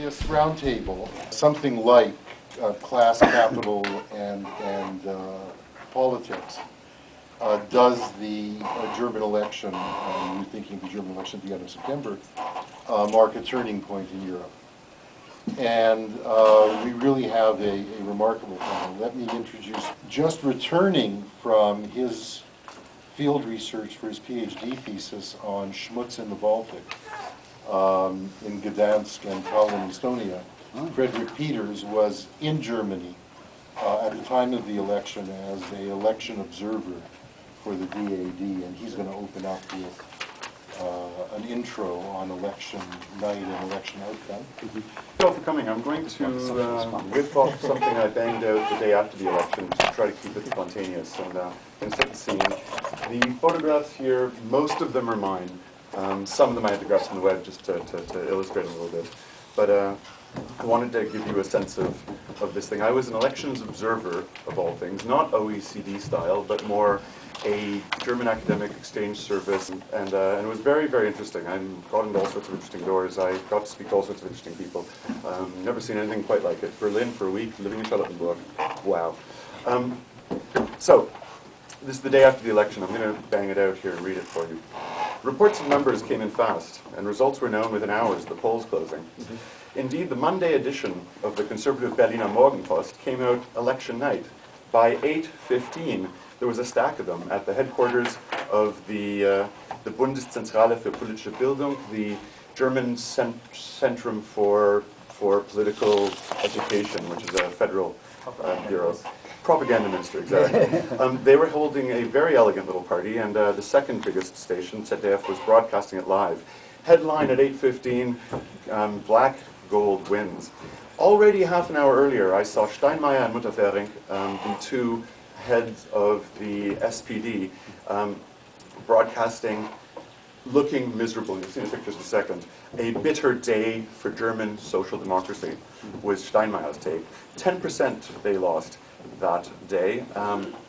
this roundtable, something like class capital and politics, does the German election, you're thinking the German election at the end of September, mark a turning point in Europe? And we really have a remarkable panel. Let me introduce, just returning from his field research for his PhD thesis on Schmutz in the Baltic in Gdansk and Tallinn, Estonia. Frederick Peters was in Germany at the time of the election as an election observer for the DAD, and he's going to open up with an intro on election night and election outcome. Thank you all for coming. I'm going to whip off something I banged out the day after the election to try to keep it spontaneous and set the scene. The photographs here, most of them are mine. Some of them I had to grab from the web just to illustrate a little bit. But I wanted to give you a sense of this thing. I was an elections observer, of all things, not OECD style, but more a German academic exchange service, and it was very, very interesting. I got into all sorts of interesting doors. I got to speak to all sorts of interesting people. Never seen anything quite like it. Berlin for a week, living in Charlottenburg. Wow. So, this is the day after the election. I'm going to bang it out here and read it for you. Reports of numbers came in fast, and results were known within hours of the polls closing. Indeed, the Monday edition of the conservative Berliner Morgenpost came out election night. By 8:15, there was a stack of them at the headquarters of the Bundeszentrale für politische Bildung, the German Centrum for Political Education, which is a federal bureau. Propaganda minister, exactly. They were holding a very elegant little party, and the second biggest station, ZDF, was broadcasting it live. Headline at 8:15, Black Gold wins. Already half an hour earlier, I saw Steinmeier and Müntefering, the two heads of the SPD, broadcasting, looking miserable. You'll see the pictures in a second. A bitter day for German social democracy was Steinmeier's take. 10% they lost that day.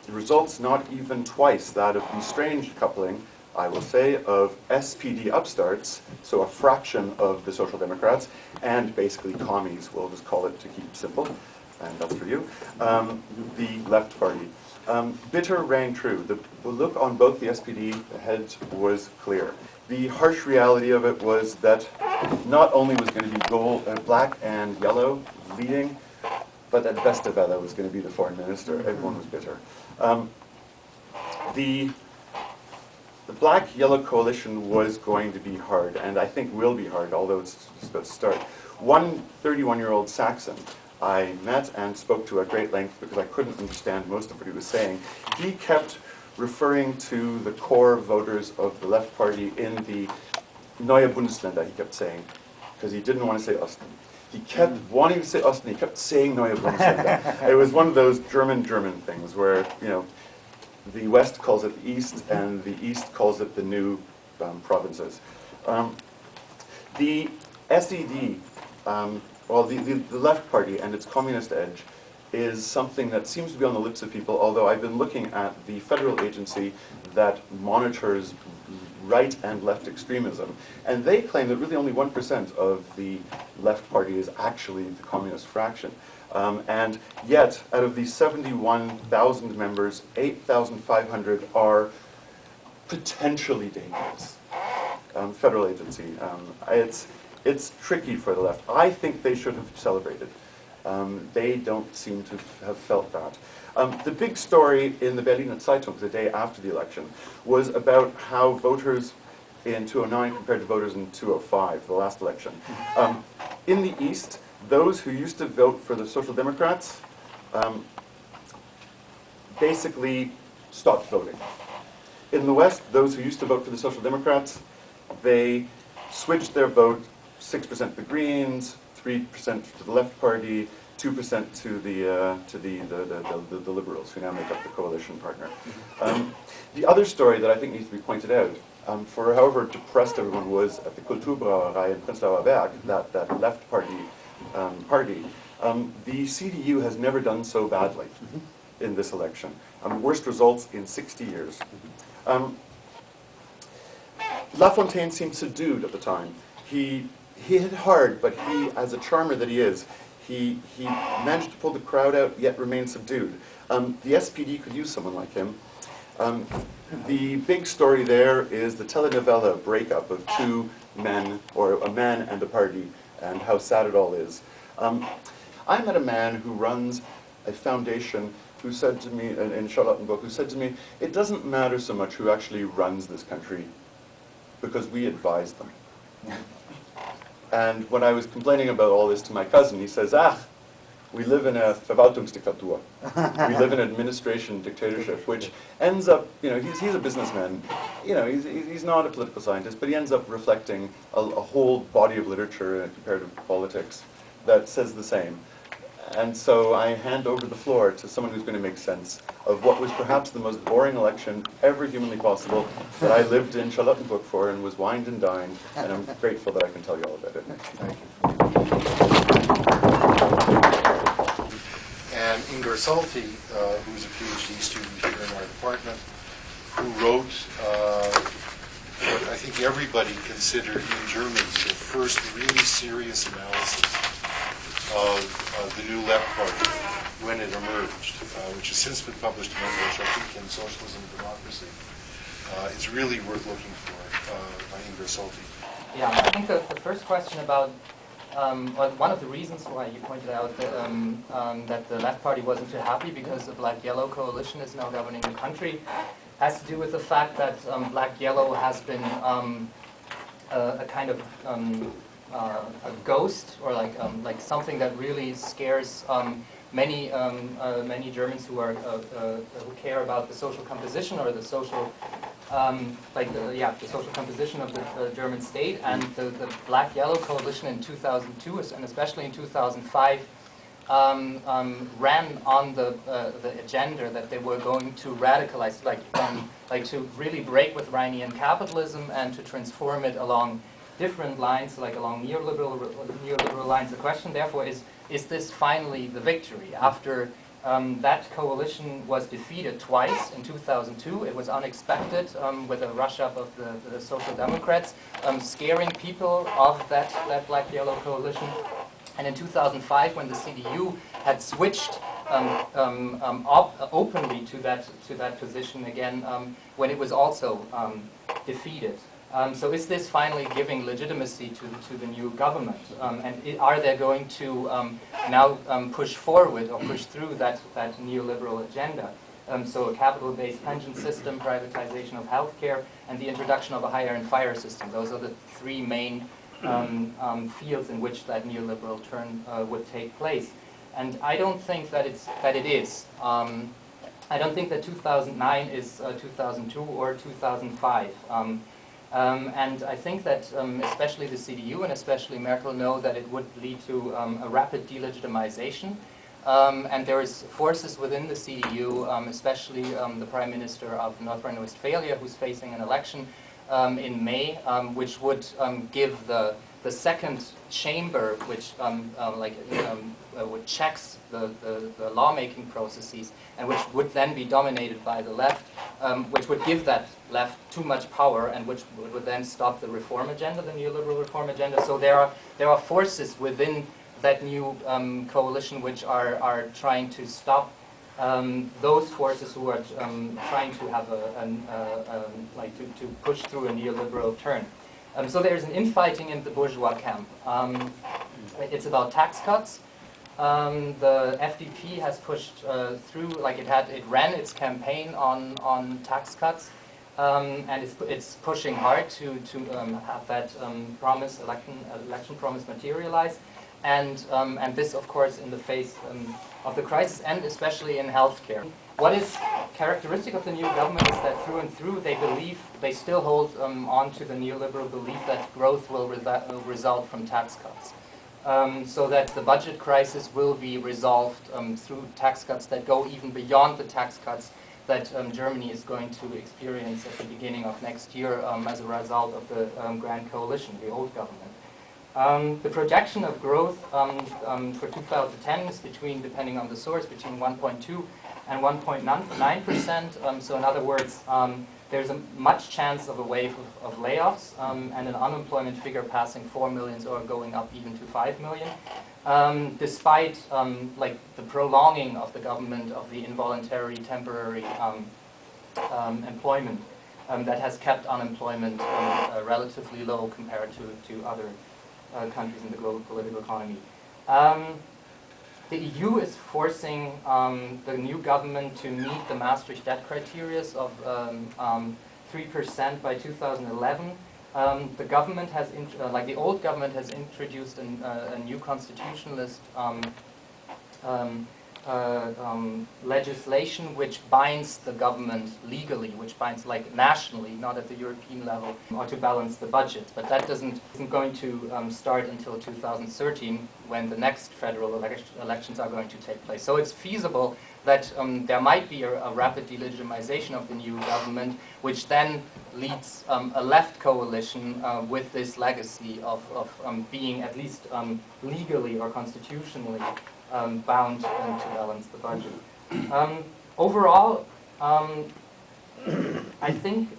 Results not even twice that of the strange coupling, I will say, of SPD upstarts, so a fraction of the Social Democrats, and basically commies, we'll just call it to keep it simple, and that's for you, the left party. Bitter rang true. The look on both the SPD heads was clear. The harsh reality of it was that not only was going to be black and yellow leading, but that Westerwelle was going to be the foreign minister. Everyone was bitter. The black-yellow coalition was going to be hard, and I think will be hard, although it's just about to start. One 31-year-old Saxon I met and spoke to at great length because I couldn't understand most of what he was saying. He kept referring to the core voters of the left party in the Neue Bundesländer, he kept saying, because he didn't want to say Osten. He kept wanting to say Osten, he kept saying Neue Bundesländer. It was one of those German things where, you know, the West calls it the East, and the East calls it the new provinces. The SED, well, the left party and its communist edge is something that seems to be on the lips of people, although I've been looking at the federal agency that monitors right and left extremism, and they claim that really only 1% of the left party is actually the communist fraction. And yet, out of these 71,000 members, 8,500 are potentially dangerous. Federal agency. It's tricky for the left. I think they should have celebrated. They don't seem to have felt that. The big story in the Berliner Zeitung the day after the election was about how voters in 2009 compared to voters in 2005, the last election. In the East, those who used to vote for the Social Democrats basically stopped voting. In the West, those who used to vote for the Social Democrats, they switched their vote 6% to the Greens, 3% to the Left Party, 2% to the Liberals, who now make up the coalition partner. The other story that I think needs to be pointed out, for however depressed everyone was at the Kulturbrauerei in Prenzlauer Berg, that left party, the CDU has never done so badly in this election. Worst results in 60 years. Lafontaine seemed subdued at the time. He he hit hard, but he, as a charmer that he is, he managed to pull the crowd out, yet remain subdued. The SPD could use someone like him. The big story there is the telenovela breakup of two men, or a man and a party, and how sad it all is. I met a man who runs a foundation who said to me, in Charlottenburg, who said to me, it doesn't matter so much who actually runs this country, because we advise them. And when I was complaining about all this to my cousin, he says, we live in a Verwaltungsdiktatur. We live in an administration dictatorship, which ends up, he's a businessman. He's not a political scientist, but he ends up reflecting a whole body of literature in comparative politics that says the same. And so I hand over the floor to someone who's going to make sense of what was perhaps the most boring election ever humanly possible that I lived in Charlottenburg for and was wined and dined, and I'm grateful that I can tell you all about it. Thank you. And Ingar Solty, who's a PhD student here in our department, who wrote what I think everybody considered in Germany the first really serious analysis of the New Left Party when it emerged, which has since been published in Kritik in Socialism and Democracy. It's really worth looking for by Ingar Solty. Yeah, I think the first question about one of the reasons why you pointed out that the Left Party wasn't too happy because the Black-Yellow coalition is now governing the country has to do with the fact that Black-Yellow has been a kind of a ghost, or like something that really scares many Germans who care about the social composition or the social the social composition of the German state. And the Black-Yellow coalition in 2002 and especially in 2005 ran on the agenda that they were going to radicalize, like to really break with Rhenian capitalism and to transform it along different lines, like along neoliberal lines. The question, therefore, is this finally the victory? After that coalition was defeated twice in 2002, it was unexpected with a rush-up of the Social Democrats, scaring people of that Black-Yellow coalition. And in 2005, when the CDU had switched openly to that position again, when it was also defeated. So is this finally giving legitimacy to the new government? And are they going to now push forward or push through that neoliberal agenda? So a capital-based pension system, privatization of healthcare, and the introduction of a hire-and-fire system. Those are the three main fields in which that neoliberal turn would take place. And I don't think that it is. I don't think that 2009 is 2002 or 2005. And I think that especially the CDU and especially Merkel know that it would lead to a rapid delegitimization. And there is forces within the CDU, especially the Prime Minister of North Rhine-Westphalia, who's facing an election in May, which would give the second chamber, which which checks the lawmaking processes, and which would then be dominated by the left, which would give that left too much power, and which would then stop the reform agenda, the neoliberal reform agenda. So there are forces within that new coalition which are trying to stop those forces who are trying to have to push through a neoliberal turn. So there's an infighting in the bourgeois camp. It's about tax cuts. The FDP has pushed through, it ran its campaign on tax cuts, and it's pushing hard to have that election promise materialize. And this, of course, in the face of the crisis, and especially in healthcare. What is characteristic of the new government is that through and through they still hold on to the neoliberal belief that growth will result from tax cuts. So that the budget crisis will be resolved through tax cuts that go even beyond the tax cuts that Germany is going to experience at the beginning of next year as a result of the Grand Coalition, the old government. The projection of growth for 2010 is depending on the source, between 1.2 and 1.9%. So in other words, there's a much chance of a wave of layoffs and an unemployment figure passing 4 million or going up even to 5 million, despite like the prolonging of the government of the involuntary temporary employment that has kept unemployment relatively low compared to other countries in the global political economy. The EU is forcing the new government to meet the Maastricht debt criteria of 3% by 2011. The government has, like the old government, has introduced a new constitutionalist legislation which binds the government legally, which binds like nationally, not at the European level, or to balance the budget. But that isn't going to start until 2013, when the next federal elections are going to take place. So it's feasible that there might be a rapid delegitimization of the new government, which then leads a left coalition with this legacy of being at least legally or constitutionally bound to balance the budget. Overall, I think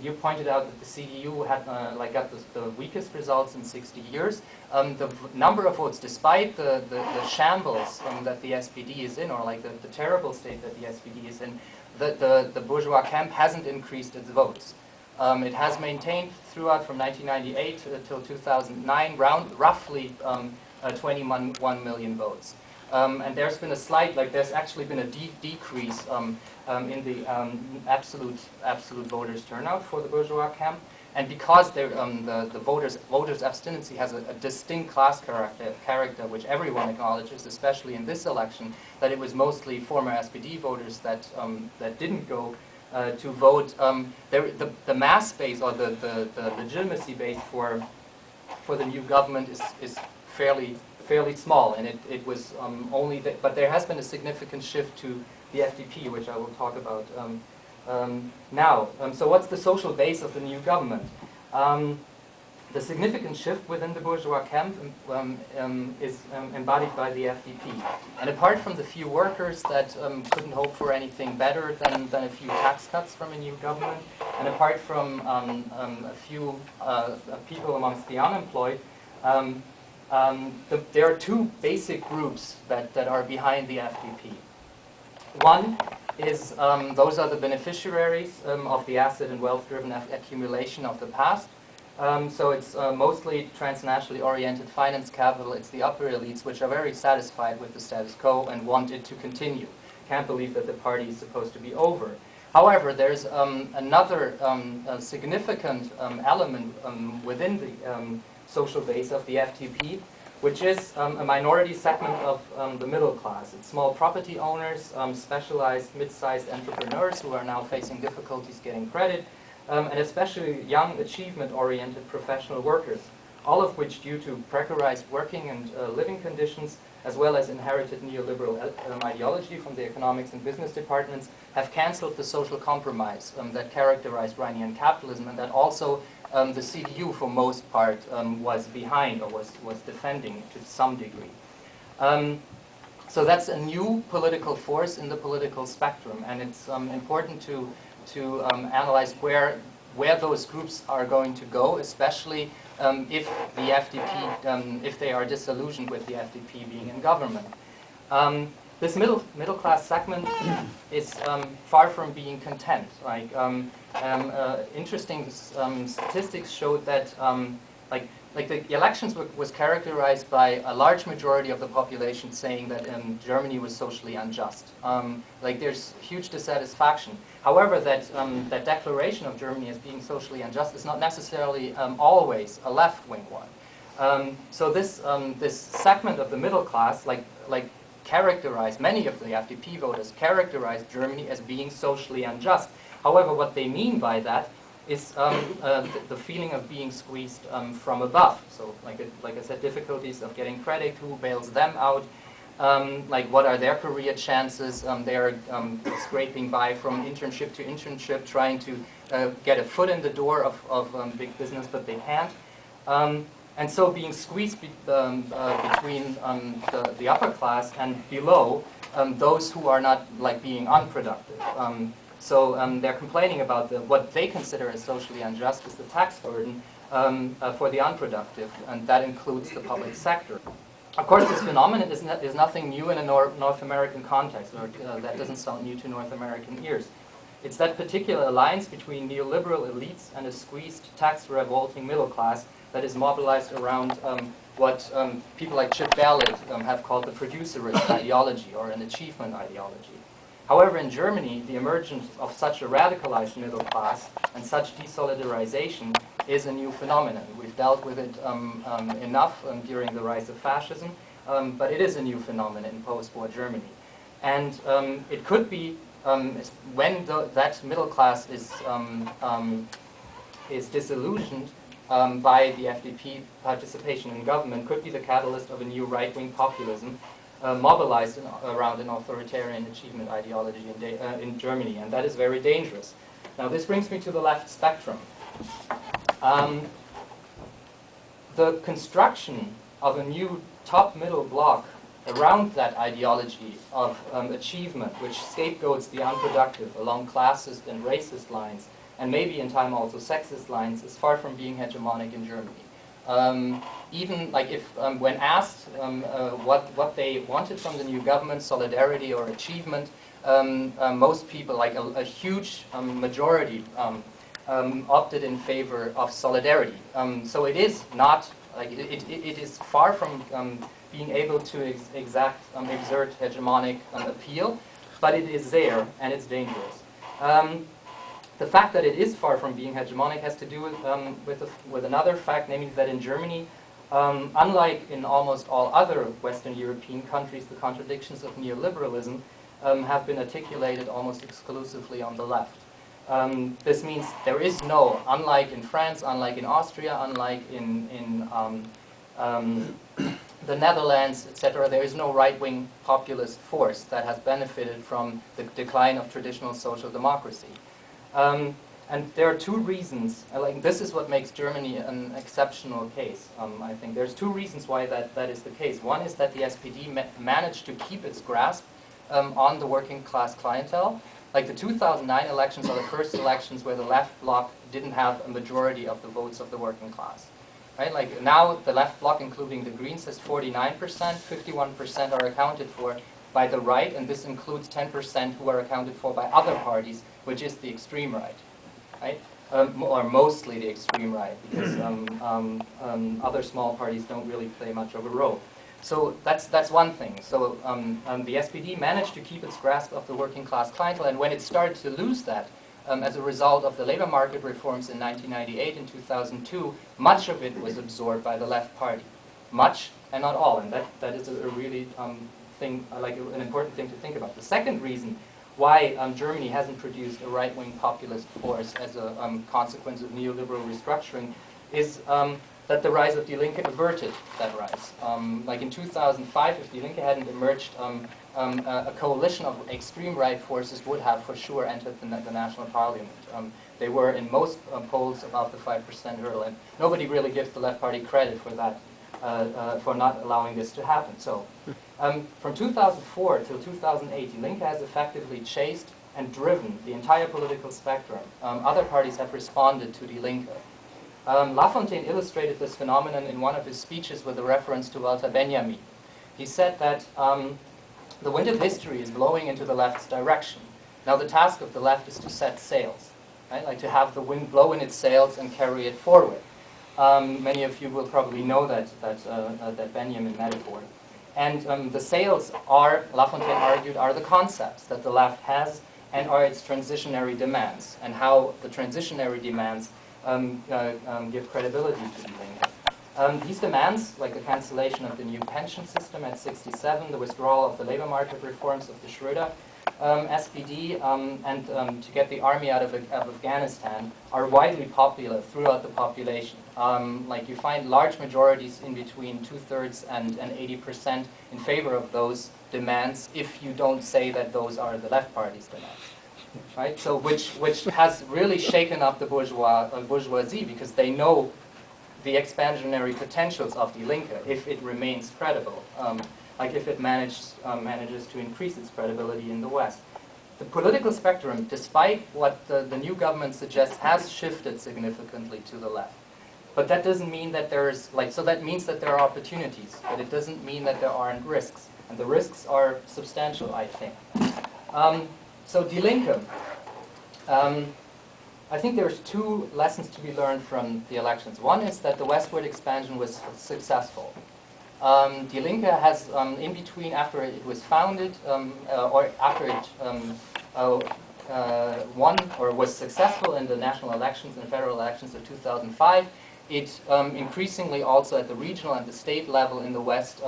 you pointed out that the CDU had got the weakest results in 60 years. The number of votes, despite the shambles that the SPD is in, or like the terrible state that the SPD is in, the bourgeois camp hasn't increased its votes. It has maintained throughout from 1998 until 2009 roughly 21 million votes. And there's been a slight, there's actually been a decrease in the absolute voters' turnout for the bourgeois camp. And because the voters' abstinency has a distinct class character, which everyone acknowledges, especially in this election, that it was mostly former SPD voters that didn't go to vote. The mass base, or the legitimacy base for the new government is fairly small, and it was only but there has been a significant shift to the FDP, which I will talk about now. So what's the social base of the new government? The significant shift within the bourgeois camp is embodied by the FDP. And apart from the few workers that couldn't hope for anything better than a few tax cuts from a new government, and apart from a few people amongst the unemployed, there are two basic groups that are behind the FDP. One is those are the beneficiaries of the asset and wealth-driven accumulation of the past. So it's mostly transnationally oriented finance capital. It's the upper elites which are very satisfied with the status quo and want it to continue. Can't believe that the party is supposed to be over. However, there's another significant element within the social base of the FDP, which is a minority segment of the middle class. It's small property owners, specialized mid-sized entrepreneurs who are now facing difficulties getting credit, and especially young achievement-oriented professional workers, all of which, due to precarized working and living conditions, as well as inherited neoliberal ideology from the economics and business departments, have cancelled the social compromise that characterized Rhenian capitalism, and that also the CDU, for most part, was behind or was defending to some degree. So that's a new political force in the political spectrum, and it's important to analyze where those groups are going to go, especially if the FDP, if they are disillusioned with the FDP being in government. This middle class segment is far from being content. Interesting statistics showed that the elections was characterized by a large majority of the population saying that Germany was socially unjust. There's huge dissatisfaction. However, that declaration of Germany as being socially unjust is not necessarily always a left-wing one. So this segment of the middle class, characterized, many of the FDP voters characterized Germany as being socially unjust. However, what they mean by that is the feeling of being squeezed from above. So, like I said, difficulties of getting credit, who bails them out, what are their career chances? They're scraping by from internship to internship, trying to get a foot in the door of big business, but they can't. And so being squeezed between the upper class and below those who are not being unproductive. So they're complaining about what they consider as socially unjust is the tax burden for the unproductive, and that includes the public sector. Of course, this phenomenon is nothing new in a North American context, or that doesn't sound new to North American ears. It's that particular alliance between neoliberal elites and a squeezed, tax-revolting middle class that is mobilized around what people like Chip Berlet have called the producerist ideology, or an achievement ideology. However, in Germany, the emergence of such a radicalized middle class and such desolidarization is a new phenomenon. We've dealt with it enough during the rise of fascism, but it is a new phenomenon in post-war Germany. And it could be, when that middle class is disillusioned by the FDP participation in government, could be the catalyst of a new right-wing populism mobilized around an authoritarian achievement ideology in Germany, and that is very dangerous. Now, this brings me to the left spectrum. The construction of a new top-middle bloc around that ideology of achievement, which scapegoats the unproductive along classist and racist lines, and maybe in time also sexist lines, is far from being hegemonic in Germany. Even like if when asked what they wanted from the new government, solidarity or achievement, most people, like a huge majority, opted in favor of solidarity. So it is not, like it is far from being able to exert hegemonic appeal, but it is there and it's dangerous. The fact that it is far from being hegemonic has to do with another fact, namely that in Germany, unlike in almost all other Western European countries, the contradictions of neoliberalism have been articulated almost exclusively on the left. This means there is no, unlike in France, unlike in Austria, unlike in the Netherlands, etc., there is no right-wing populist force that has benefited from the decline of traditional social democracy. And there are two reasons, like this is what makes Germany an exceptional case. I think there's two reasons why that is the case. One is that the SPD managed to keep its grasp on the working class clientele. Like the 2009 elections are the first elections where the left bloc didn't have a majority of the votes of the working class. Right? Like now the left bloc, including the Greens, has 49%, 51% are accounted for by the right, and this includes 10% who are accounted for by other parties, which is the extreme right. Right? Or mostly the extreme right, because other small parties don't really play much of a role. So that's one thing. So the SPD managed to keep its grasp of the working class clientele, and when it started to lose that, as a result of the labor market reforms in 1998 and 2002, much of it was absorbed by the left party. Much and not all, and that is a really thing, like an important thing to think about. The second reason why Germany hasn't produced a right-wing populist force as a consequence of neoliberal restructuring is that the rise of Die Linke averted that rise. Like in 2005, if Die Linke hadn't emerged, a coalition of extreme right forces would have for sure entered the national parliament. They were in most polls above the 5% hurdle, and nobody really gives the left party credit for that, for not allowing this to happen. So from 2004 till 2008, Die Linke has effectively chased and driven the entire political spectrum. Other parties have responded to Die Linke. Lafontaine illustrated this phenomenon in one of his speeches with a reference to Walter Benjamin. He said that the wind of history is blowing into the left's direction. Now the task of the left is to set sails, right? Like to have the wind blow in its sails and carry it forward. Many of you will probably know that Benjamin metaphor. And the sails are, Lafontaine argued, are the concepts that the left has and are its transitionary demands, and how the transitionary demands give credibility to Die Linke. These demands, like the cancellation of the new pension system at 67, the withdrawal of the labor market reforms of the Schröder SPD, and to get the army out of Afghanistan, are widely popular throughout the population. Like you find large majorities in between 2/3 and 80% in favor of those demands, if you don't say that those are the left party's demands. Right? So which has really shaken up the bourgeoisie, because they know the expansionary potentials of Die Linke if it remains credible, like if it manages to increase its credibility in the West. the political spectrum, despite what the new government suggests, has shifted significantly to the left. But that doesn't mean that there's, so that means that there are opportunities, but it doesn't mean that there aren't risks. And the risks are substantial, I think. So Die Linke. I think there's two lessons to be learned from the elections. One is that the westward expansion was successful. Die Linke has, in between, after it was founded, or after it won or was successful in the national elections and federal elections of 2005, it increasingly also at the regional and the state level in the West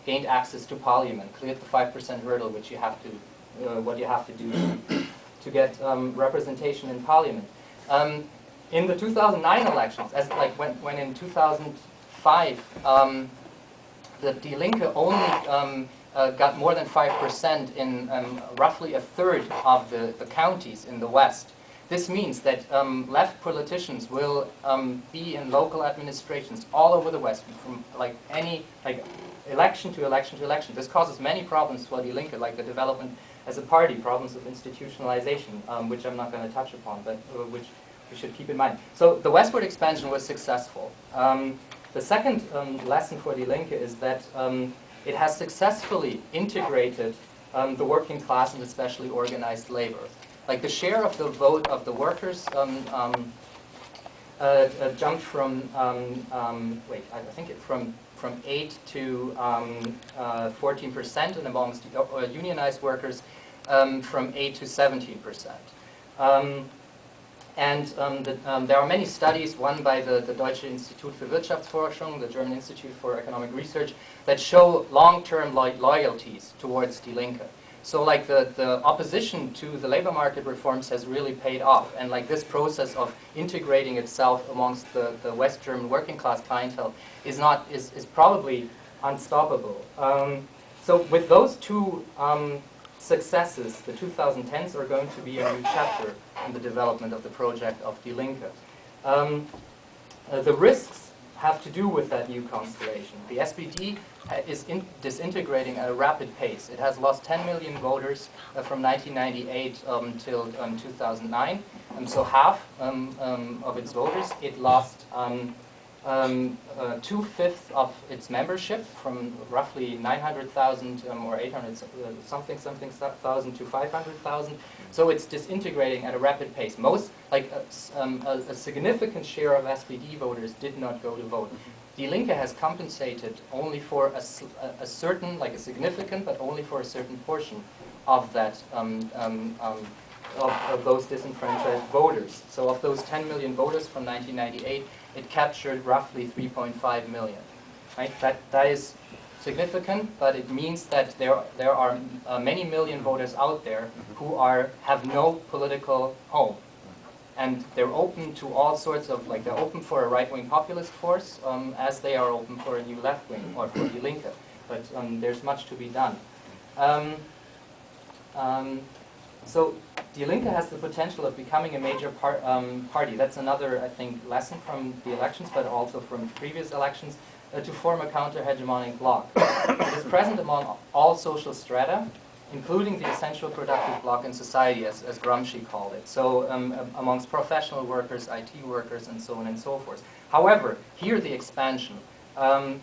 gained access to parliament, cleared the 5% hurdle, which you have to, what you have to do to get representation in parliament. In the 2009 elections, as when in 2005, the Die Linke only got more than 5% in roughly a third of the counties in the West. This means that left politicians will be in local administrations all over the West, from election to election to election. This causes many problems for Die Linke, like the development as a party, problems of institutionalization, which I'm not going to touch upon, but which we should keep in mind. So the westward expansion was successful. The second lesson for Die Linke is that it has successfully integrated the working class and especially organized labor. Like the share of the vote of the workers jumped from I think it from 8 to 14%, and amongst unionized workers from 8 to 17%. There are many studies, one by the Deutsche Institut für Wirtschaftsforschung, the German Institute for Economic Research, that show long-term loyalties towards Die Linke. So like the opposition to the labor market reforms has really paid off, and like this process of integrating itself amongst the West German working class clientele is probably unstoppable. So with those two successes, the 2010s are going to be a new chapter in the development of the project of Die Linke. The risks have to do with that new constellation. The SPD is disintegrating at a rapid pace. It has lost 10 million voters from 1998 till 2009. So half of its voters. It lost 2/5 of its membership, from roughly 900,000 or 800 something thousand to 500,000. So it's disintegrating at a rapid pace. A significant share of SPD voters did not go to vote. Die Linke has compensated only for a certain, a significant, but only for a certain portion of that, of those disenfranchised voters. So of those 10 million voters from 1998, it captured roughly 3.5 million. Right? That is significant, but it means that there are many million voters out there who have no political home. And they're open to all sorts of, they're open for a right-wing populist force, as they are open for a new left-wing, or for Die Linke. But there's much to be done. So Die Linke has the potential of becoming a major party. That's another, I think, lesson from the elections, but also from previous elections, to form a counter-hegemonic bloc. It is present among all social strata, including the essential productive bloc in society, as Gramsci called it. So amongst professional workers, IT workers, and so on and so forth. However, here the expansion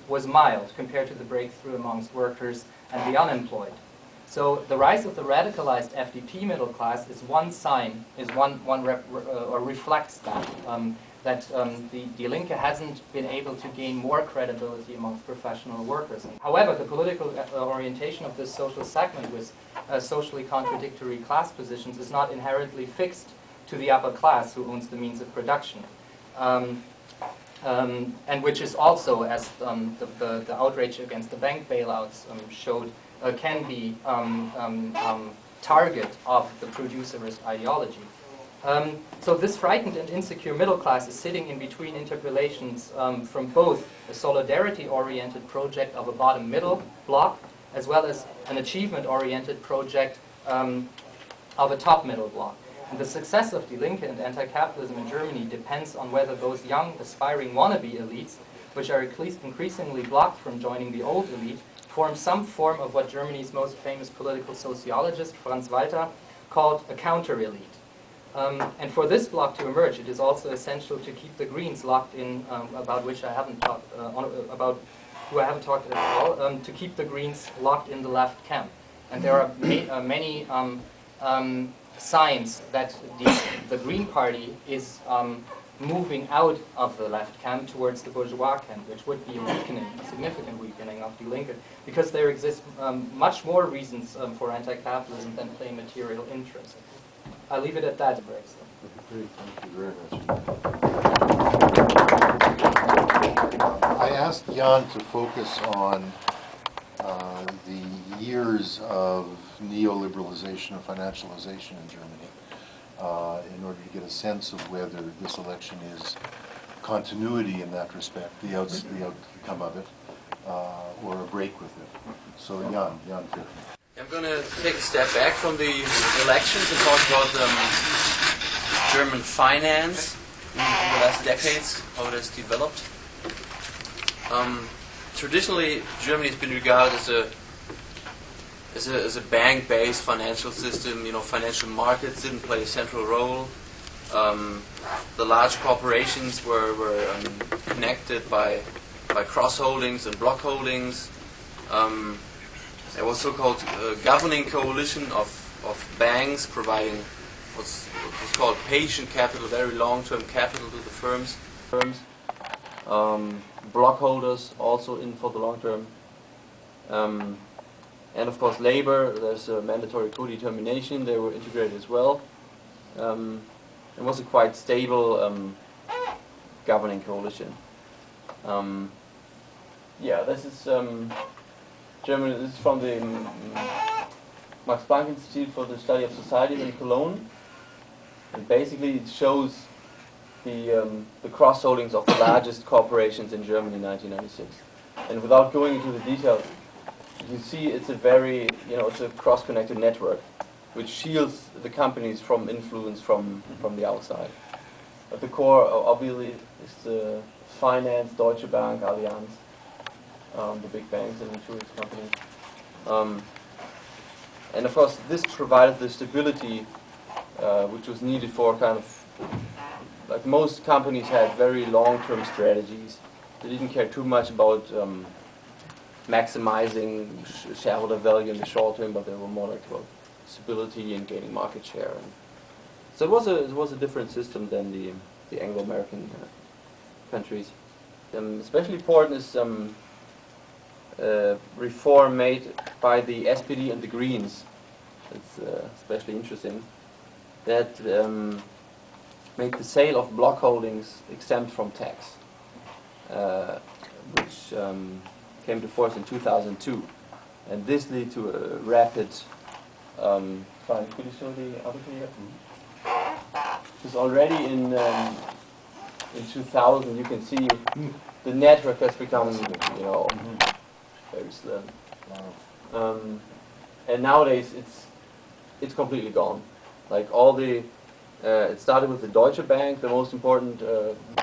was mild compared to the breakthrough amongst workers and the unemployed. So the rise of the radicalized FDP middle class is one sign, or reflects that, the Die Linke hasn't been able to gain more credibility amongst professional workers. However, the political orientation of this social segment with socially contradictory class positions is not inherently fixed to the upper class who owns the means of production. And which is also, as the outrage against the bank bailouts showed, can be target of the producerist ideology. So this frightened and insecure middle class is sitting in between interpellations from both a solidarity-oriented project of a bottom-middle bloc, as well as an achievement-oriented project of a top-middle bloc. And the success of Die Linke and anti-capitalism in Germany depends on whether those young, aspiring wannabe elites, which are increasingly blocked from joining the old elite, form some form of what Germany's most famous political sociologist, Franz Walter, called a counter-elite. And for this bloc to emerge, it is also essential to keep the Greens locked in, about which I haven't talked, about who I haven't talked at all, to keep the Greens locked in the left camp. And there are many signs that the Green Party is moving out of the left camp towards the bourgeois camp, which would be a weakening, a significant weakening of Die Linke, because there exist much more reasons for anti-capitalism than plain material interest. I'll leave it at that. Great, thank you very much. I asked Jan to focus on the years of neoliberalization and financialization in Germany in order to get a sense of whether this election is continuity in that respect, the outcome of it, or a break with it. So Jan, Fichter. I'm going to take a step back from the elections and talk about German finance in the last decades, how it has developed. Traditionally, Germany has been regarded as a bank-based financial system. You know, financial markets didn't play a central role. The large corporations were connected by cross-holdings and block holdings. There was so-called governing coalition of banks providing what's called patient capital, very long-term capital to the firms. Block holders also in for the long term. And of course labor, there's a mandatory co-determination, they were integrated as well. It was a quite stable governing coalition. Yeah, this is Germany. This is from the Max Planck Institute for the Study of Society in Cologne. And basically it shows the cross-holdings of the largest corporations in Germany in 1996. And without going into the details, you see it's a very, it's a cross-connected network which shields the companies from influence from the outside. At the core, obviously, is the finance, Deutsche Bank, Allianz, the big banks and insurance companies. And of course, this provided the stability which was needed for kind of, like most companies had very long-term strategies. They didn't care too much about maximizing shareholder value in the short term, but they were more like about stability and gaining market share. And so it was a different system than the Anglo-American countries. Especially important is reform made by the SPD and the Greens. It's especially interesting. That made the sale of block holdings exempt from tax, which came to force in 2002. And this led to a rapid, fine, could you show the other here? Because already in 2000 you can see the network has become, very slim. And nowadays it's completely gone. Like all the, it started with the Deutsche Bank, the most important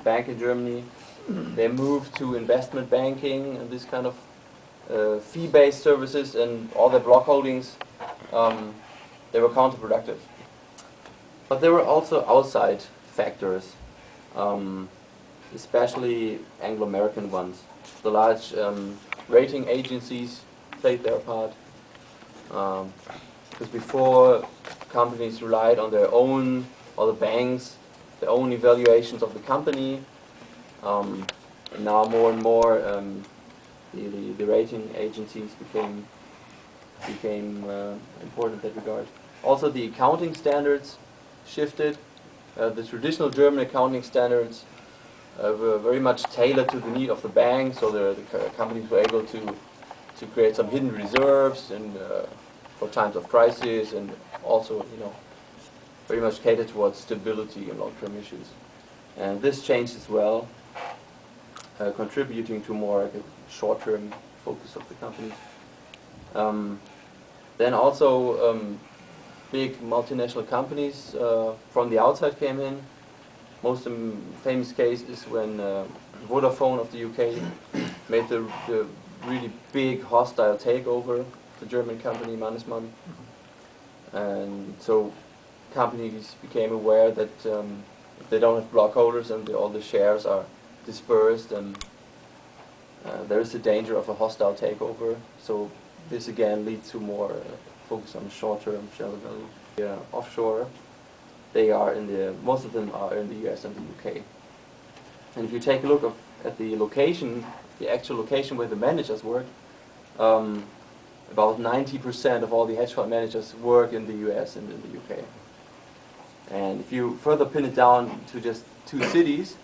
bank in Germany. They moved to investment banking and this kind of fee-based services, and all their block holdings, they were counterproductive. But there were also outside factors, especially Anglo-American ones. The large rating agencies played their part. Because before, companies relied on their own, or the banks, their own evaluations of the company. And now more and more the rating agencies became important in that regard. Also the accounting standards shifted. The traditional German accounting standards were very much tailored to the need of the bank, so the companies were able to create some hidden reserves and for times of crisis, and also very much catered towards stability and long-term issues. And this changed as well, contributing to more like a short-term focus of the companies. Then also big multinational companies from the outside came in. Most famous case is when Vodafone of the UK made the really big hostile takeover of the German company Mannesmann. And so companies became aware that they don't have block holders and all the shares are dispersed, and there is a danger of a hostile takeover. So this again leads to more focus on short-term shareholder value. Offshore, they are most of them are in the US and the UK. And if you take a look at the location, the actual location where the managers work, about 90% of all the hedge fund managers work in the US and in the UK. And if you further pin it down to just 2 cities,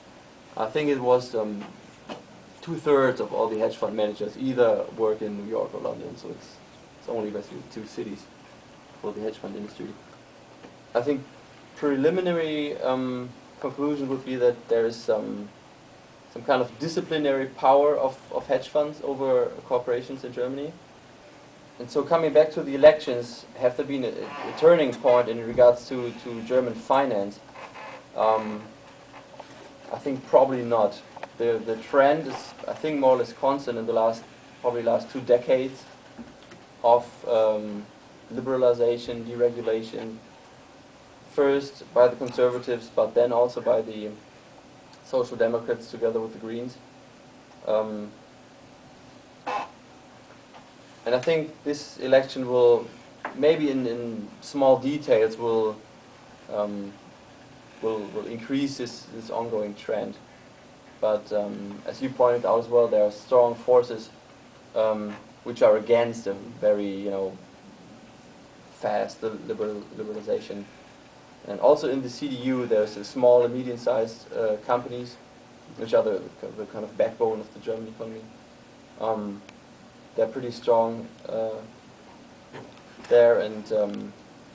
I think it was 2/3 of all the hedge fund managers either work in New York or London. So it's only basically 2 cities for the hedge fund industry. I think preliminary conclusion would be that there is some kind of disciplinary power of hedge funds over corporations in Germany. And so coming back to the elections, have there been a turning point in regards to German finance? I think probably not. The trend is, I think, more or less constant in the last 2 decades of liberalization, deregulation, first by the conservatives, but then also by the Social Democrats together with the Greens. And I think this election will, maybe in small details, will increase this ongoing trend. But as you pointed out as well, there are strong forces which are against a very, fast liberalization. And also in the CDU, there's a small and medium-sized companies, which are the kind of backbone of the German economy. They're pretty strong there, and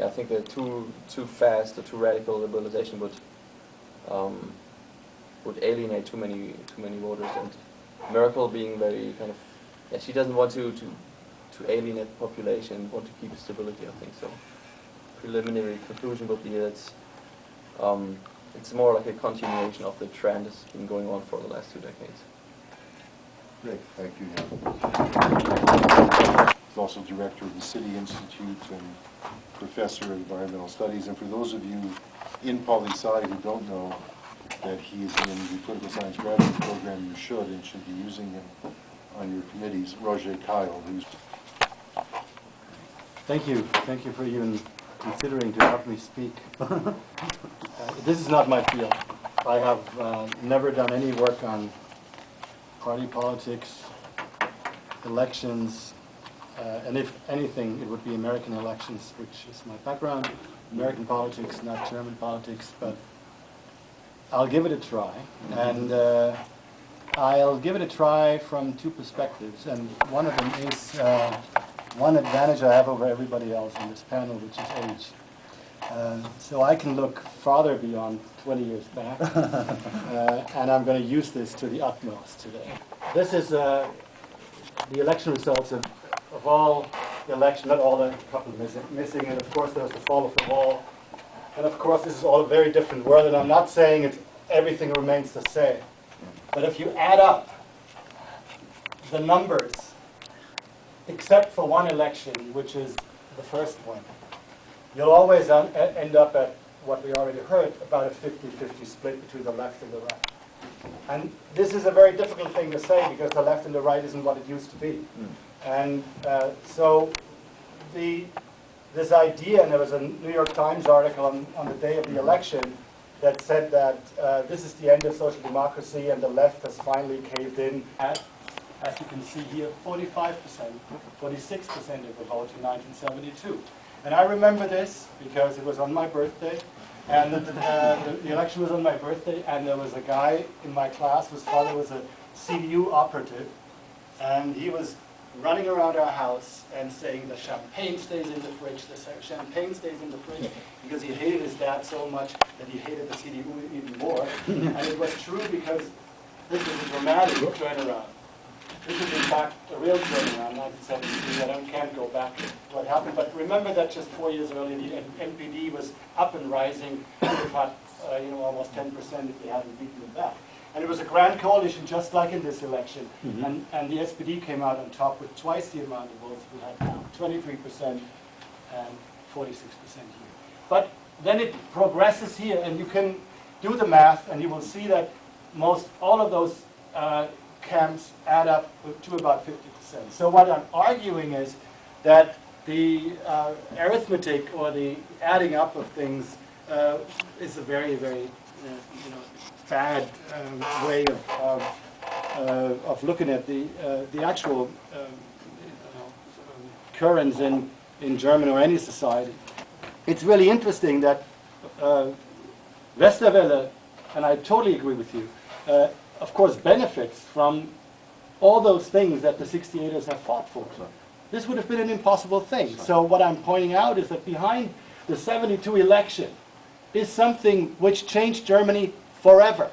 I think a too fast or too radical liberalization would alienate too many voters. And Merkel, being very kind of, she doesn't want to alienate the population, want to keep stability, I think so. Preliminary conclusion would be that it's more like a continuation of the trend that's been going on for the last 2 decades. Great, thank you. He's also director of the City Institute and professor of environmental studies. And for those of you in poli-sci who don't know that he's in the political science graduate program, you should be using him on your committees. Roger Keil, who's... Thank you for even considering to have me speak. This is not my field. I have never done any work on party politics, elections, and if anything, it would be American elections, which is my background. American politics, not German politics, but I'll give it a try. And I'll give it a try from 2 perspectives, and one of them is one advantage I have over everybody else in this panel, which is age. So I can look farther beyond 20 years back, and I'm going to use this to the utmost today. This is the election results of all the elections, not all, a couple missing, and of course there's the fall of the wall. And of course this is all a very different world, and I'm not saying everything remains the same. But if you add up the numbers, except for one election, which is the first one, you'll always end up at what we already heard, about a 50-50 split between the left and the right. And this is a very difficult thing to say because the left and the right isn't what it used to be. And so this idea, and there was a New York Times article on the day of the election that said that this is the end of social democracy and the left has finally caved in. As you can see here, 45%, 46% of the vote in 1972. And I remember this because it was on my birthday, and the election was on my birthday, and there was a guy in my class whose father was a CDU operative, and he was running around our house and saying the champagne stays in the fridge, the champagne stays in the fridge, because he hated his dad so much that he hated the CDU even more. And it was true because this was a dramatic turnaround. This is in fact a real turnaround, 1973. I can't go back to what happened, but remember that just 4 years earlier, the NPD was up and rising. It had almost 10% if they hadn't beaten them back. And it was a grand coalition, just like in this election. And the SPD came out on top with twice the amount of votes we had now, 23% and 46% here. But then it progresses here, and you can do the math, and you will see that all of those camps add up to about 50%. So what I'm arguing is that the arithmetic or the adding up of things is a very, very bad way of looking at the actual currents in German or any society. It's really interesting that Westerwelle, and I totally agree with you, of course benefits from all those things that the 68ers have fought for. This would have been an impossible thing. So what I'm pointing out is that behind the 72 election is something which changed Germany forever.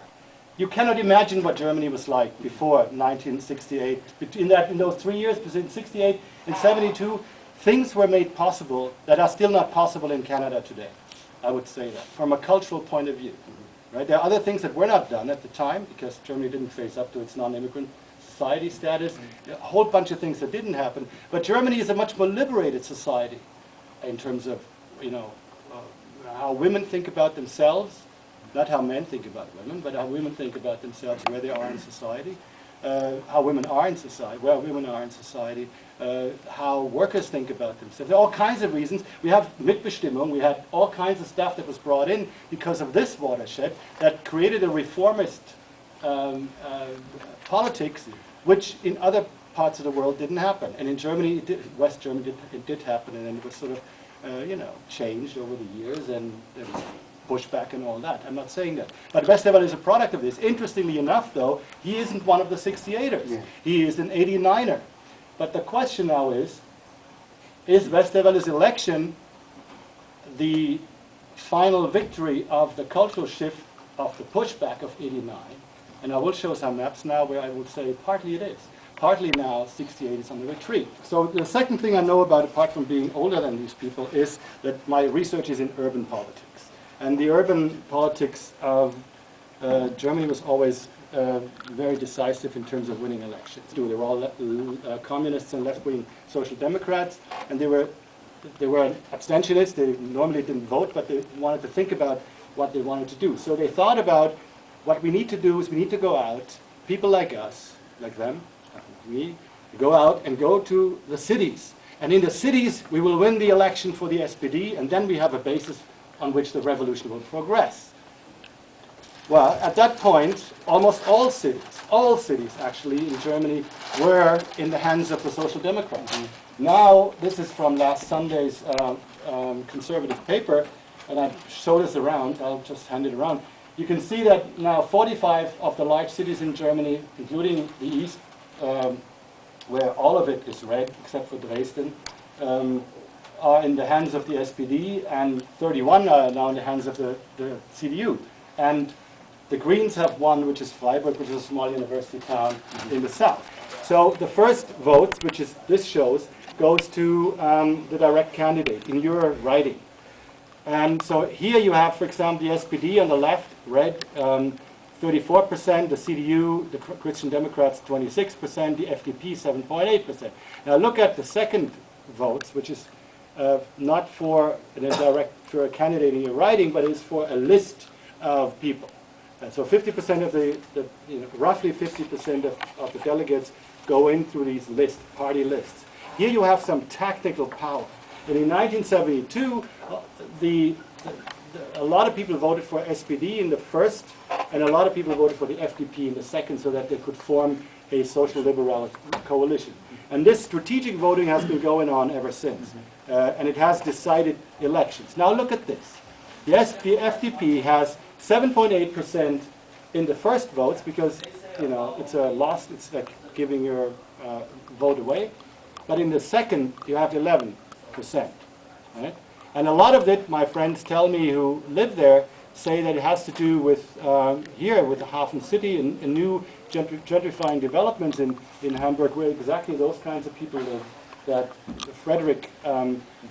You cannot imagine what Germany was like before 1968. In those 3 years, between 68 and 72, things were made possible that are still not possible in Canada today. I would say that, from a cultural point of view. Right? There are other things that were not done at the time, because Germany didn't face up to its non-immigrant society status, a whole bunch of things that didn't happen. But Germany is a much more liberated society in terms of, how women think about themselves, not how men think about women, but how women think about themselves, where they are in society, how women are in society, where women are in society, how workers think about themselves. There are all kinds of reasons. We have Mitbestimmung, we had all kinds of stuff that was brought in because of this watershed that created a reformist politics, which in other parts of the world didn't happen. And in Germany, West Germany, it did happen, and then it was sort of, changed over the years, and there was pushback and all that. I'm not saying that. But Westerwelle is a product of this. Interestingly enough, though, he isn't one of the 68ers. Yeah. He is an 89er. But the question now is Westerwelle's election the final victory of the cultural shift of the pushback of 89? And I will show some maps now where I would say partly it is. Partly now 68 is on the retreat. So the second thing I know about, apart from being older than these people, is that my research is in urban politics. And the urban politics of Germany was always very decisive in terms of winning elections. They were all communists and left-wing social democrats, and they were abstentionists. They normally didn't vote, but they wanted to think about what they wanted to do. So they thought about, what we need to do is we need to go out, people like us, like them, me, go out and go to the cities. And in the cities, we will win the election for the SPD, and then we have a basis on which the revolution will progress. Well, at that point, almost all cities actually in Germany were in the hands of the Social Democrats. Now, this is from last Sunday's conservative paper, and I show this around, I'll just hand it around. You can see that now 45 of the large cities in Germany, including the east, where all of it is red, except for Dresden, are in the hands of the SPD, and 31 are now in the hands of the CDU. And the Greens have one, which is Freiburg, which is a small university town in the south. So the first vote, which is this shows, goes to the direct candidate in your writing. And so here you have, for example, the SPD on the left, red, 34%, the CDU, the Christian Democrats, 26%, the FDP, 7.8%. Now look at the second votes, which is not for for a candidate in your writing, but is for a list of people. And so 50% of roughly 50% of the delegates go in through these lists, party lists. Here you have some tactical power. And in 1972, a lot of people voted for SPD in the first, and a lot of people voted for the FDP in the second, so that they could form a social liberal coalition. And this strategic voting has been going on ever since, and it has decided elections. Now look at this. Yes, the FDP has 7.8% in the first votes, because it's a loss. It's like giving your vote away. But in the second, you have 11%. Right? And a lot of it, my friends tell me who live there, say that it has to do with here, with the Hafen City and new gentrifying developments in Hamburg, where exactly those kinds of people live that Frederick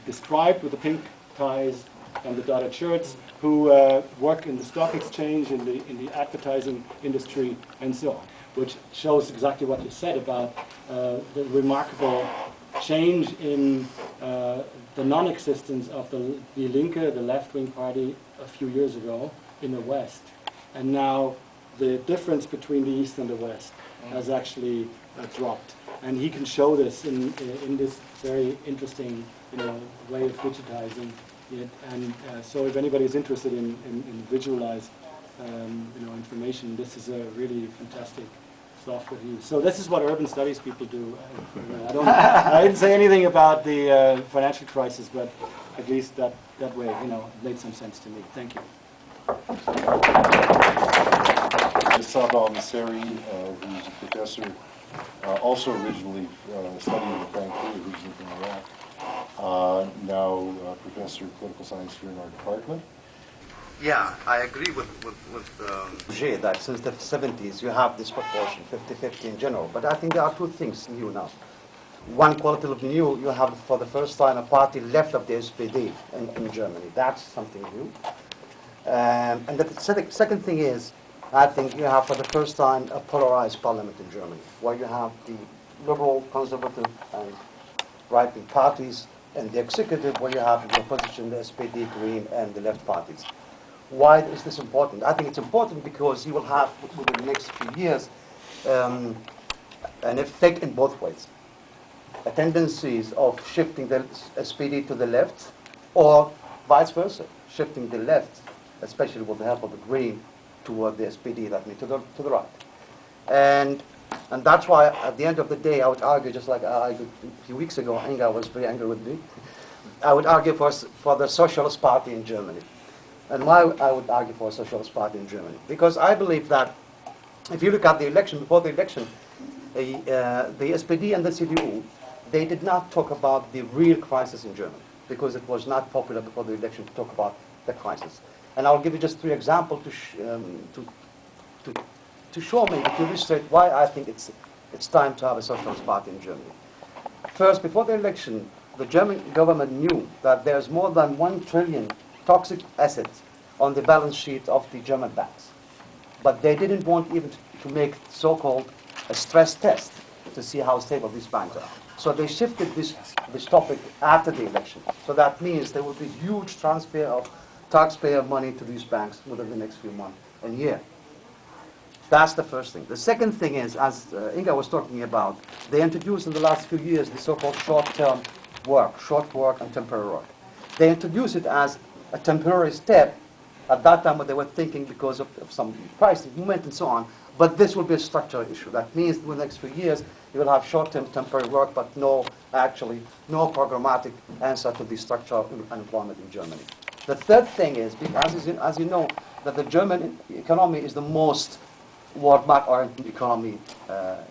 described, with the pink ties and the dotted shirts, who work in the stock exchange, in the advertising industry, and so on, which shows exactly what you said about the remarkable change in the non-existence of the Linke, the left-wing party, a few years ago in the West. And now the difference between the East and the West has actually dropped. And he can show this in this very interesting way of digitizing it. And so if anybody is interested in visualized information, this is a really fantastic software to use. So this is what urban studies people do. I didn't say anything about the financial crisis, but at least that way, it made some sense to me. Thank you. Sabah Alnasseri, who's a professor, also originally studying in Frankfurt, originally from Iraq, now professor of political science here in our department. Yeah, I agree with that since the 70s you have this proportion, 50-50 in general. But I think there are two things new now. One qualitatively new, you have for the first time a party left of the SPD in Germany. That's something new. And the second thing is, I think you have for the first time a polarized parliament in Germany, where you have the liberal, conservative, and right-wing parties, and the executive, where you have the opposition, the SPD, Green, and the left parties. Why is this important? I think it's important because you will have, within the next few years, an effect in both ways. A tendencies of shifting the SPD to the left, or vice versa, shifting the left, especially with the help of the Green, toward the SPD, that means to the right. And that's why, at the end of the day, I would argue, just like I argued a few weeks ago, Ingar was very angry with me, I would argue for the Socialist Party in Germany. And why I would argue for a Socialist Party in Germany? Because I believe that if you look at the election, before the election, the SPD and the CDU, they did not talk about the real crisis in Germany, because it was not popular before the election to talk about the crisis. And I'll give you just 3 examples to show me, to illustrate why I think it's time to have a Socialist Party in Germany. First, before the election, the German government knew that there's more than 1 trillion toxic assets on the balance sheet of the German banks. But they didn't want even to make so-called a stress test to see how stable these banks are. So they shifted this topic after the election. So that means there will be huge transfer of taxpayer money to these banks within the next few months and year. That's the first thing. The second thing is, as Inga was talking about, they introduced in the last few years the so-called short-term work, short work and temporary work. They introduced it as a temporary step at that time when they were thinking because of some price movement and so on, but this will be a structural issue. That means in the next few years you will have short-term temporary work, but no programmatic answer to the structural unemployment in Germany. The third thing is, as you know, that the German economy is the most world market-oriented economy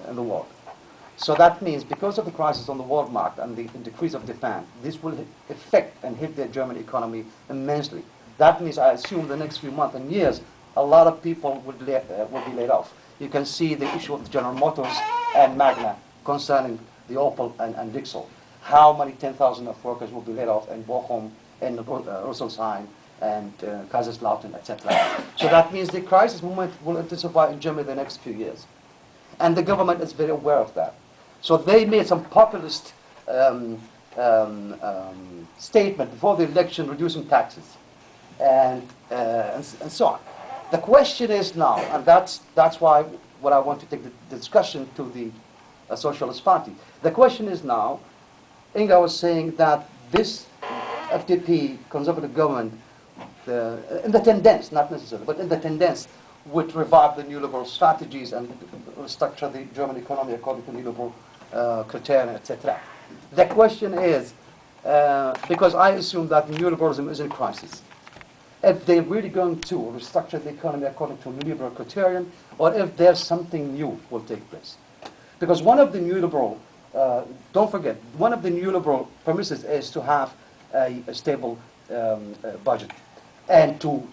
in the world. So that means because of the crisis on the world market and the decrease of demand, this will affect and hit the German economy immensely. That means I assume the next few months and years, a lot of people will be laid off. You can see the issue of General Motors and Magna concerning the Opel and Vixel. How many 10,000 of workers will be laid off in Bochum, in Rüsselsheim, and Kaiserslautern, etc. So that means the crisis movement will intensify in Germany the next few years. And the government is very aware of that. So they made some populist statement before the election, reducing taxes, and so on. The question is now, and that's why what I want to take the discussion to the Socialist Party. The question is now, Inga was saying that this FDP conservative government, in the tendency, not necessarily, but in the tendency, would revive the neoliberal strategies and restructure the German economy according to neoliberal criteria, etc. The question is, because I assume that neoliberalism is in crisis, if they're really going to restructure the economy according to neoliberal criterion, or if there's something new will take place. Because one of the neoliberal, don't forget, one of the neoliberal premises is to have a stable budget and to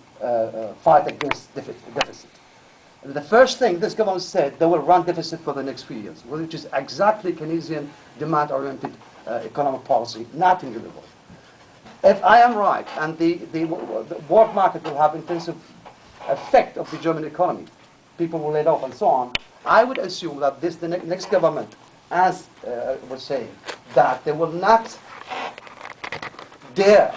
fight against deficit. And the first thing this government said, they will run deficit for the next few years, which is exactly Keynesian demand-oriented economic policy, not neoliberal. If I am right, and the world market will have intensive effect of the German economy, people will laid off and so on, I would assume that the next government, as was saying, that they will not dare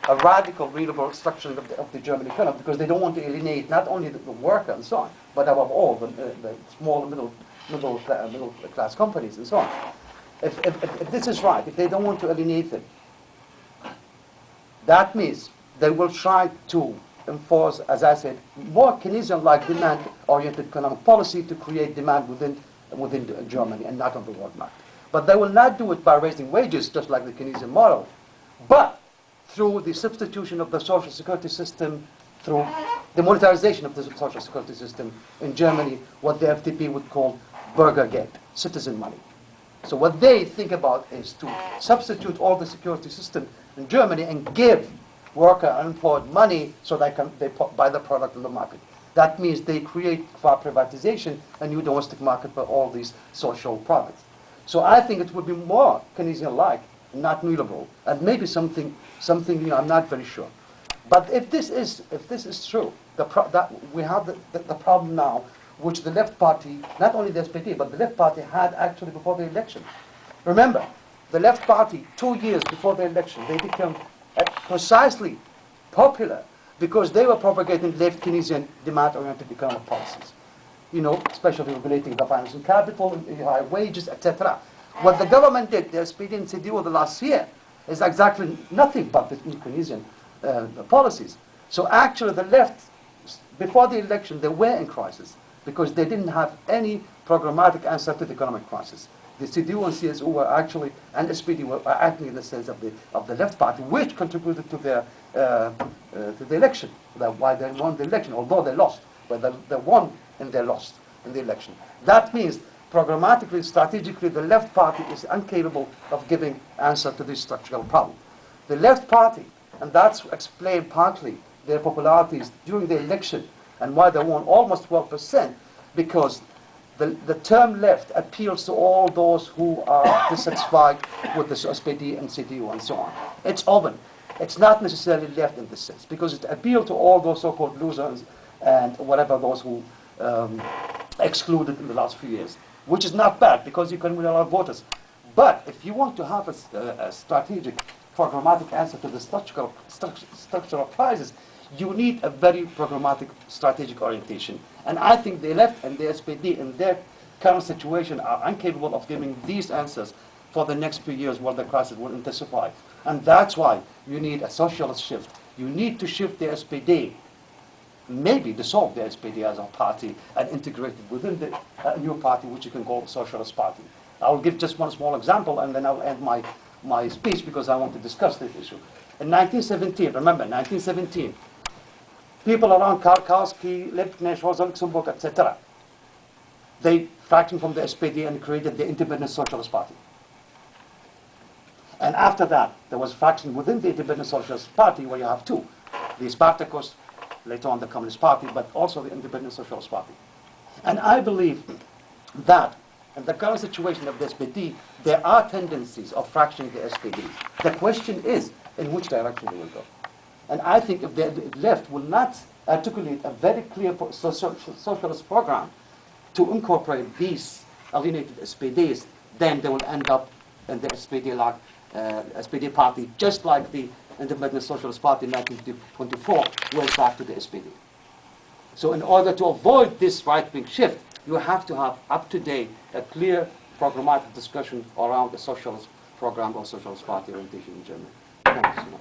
a radical restructuring of the German economy, because they don't want to alienate not only the worker and so on, but above all the small middle class companies and so on. If this is right, if they don't want to alienate them, that means they will try to enforce, as I said, more Keynesian-like demand-oriented economic policy to create demand within Germany and not on the world market. But they will not do it by raising wages, just like the Keynesian model, but through the substitution of the social security system, through the monetarization of the social security system in Germany, what the FDP would call Bürgergeld, citizen money. So what they think about is to substitute all the security system in Germany and give worker unemployed money so they buy the product in the market. That means they create, for privatization, a new domestic market for all these social products. So I think it would be more Keynesian-like, not neoliberal, and maybe something I'm not very sure. But if this is true, we have the problem now, which the left party, not only the SPD, but the left party had actually before the election. Remember, the left party, 2 years before the election, they became precisely popular because they were propagating left Keynesian demand-oriented economic policies. You know, especially regulating the financial capital, high wages, etc. What the government did, the SPD and CDU the last year, is exactly nothing but the Keynesian policies. So actually the left, before the election, they were in crisis because they didn't have any programmatic answer to the economic crisis. The CDU and CSU were actually, and SPD were acting in the sense of the left party, which contributed to the election. Why they won the election, although they lost, but they won and they lost in the election. That means programmatically, strategically, the left party is incapable of giving answer to this structural problem. The left party, and that's explained partly their popularities during the election and why they won almost 12%, because the term left appeals to all those who are dissatisfied with the SPD and CDU and so on. It's open. It's not necessarily left in this sense, because it appeals to all those so-called losers and whatever those who excluded in the last few years, which is not bad because you can win a lot of voters. But if you want to have a strategic, programmatic answer to the structural crisis, you need a very programmatic strategic orientation. And I think the left and the SPD in their current situation are incapable of giving these answers for the next few years while the crisis will intensify. And that's why you need a socialist shift. You need to shift the SPD, maybe dissolve the SPD as a party and integrate it within the new party, which you can call the Socialist Party. I'll give just one small example, and then I'll end my speech because I want to discuss this issue. In 1917, remember, 1917, people around Karkowski, Liebknecht, Rosa Luxemburg, etc., they fractioned from the SPD and created the Independent Socialist Party. And after that, there was faction within the Independent Socialist Party where you have two, the Spartacus, later on the Communist Party, but also the Independent Socialist Party. And I believe that in the current situation of the SPD, there are tendencies of fracturing the SPD. The question is, in which direction they will go? And I think if the left will not articulate a very clear socialist program to incorporate these alienated SPDs, then they will end up in the SPD party, just like the Independent Socialist Party in 1924 went back to the SPD. So in order to avoid this right-wing shift, you have to have up-to-date, a clear programmatic discussion around the socialist program or socialist party orientation in Germany. Thank you so much.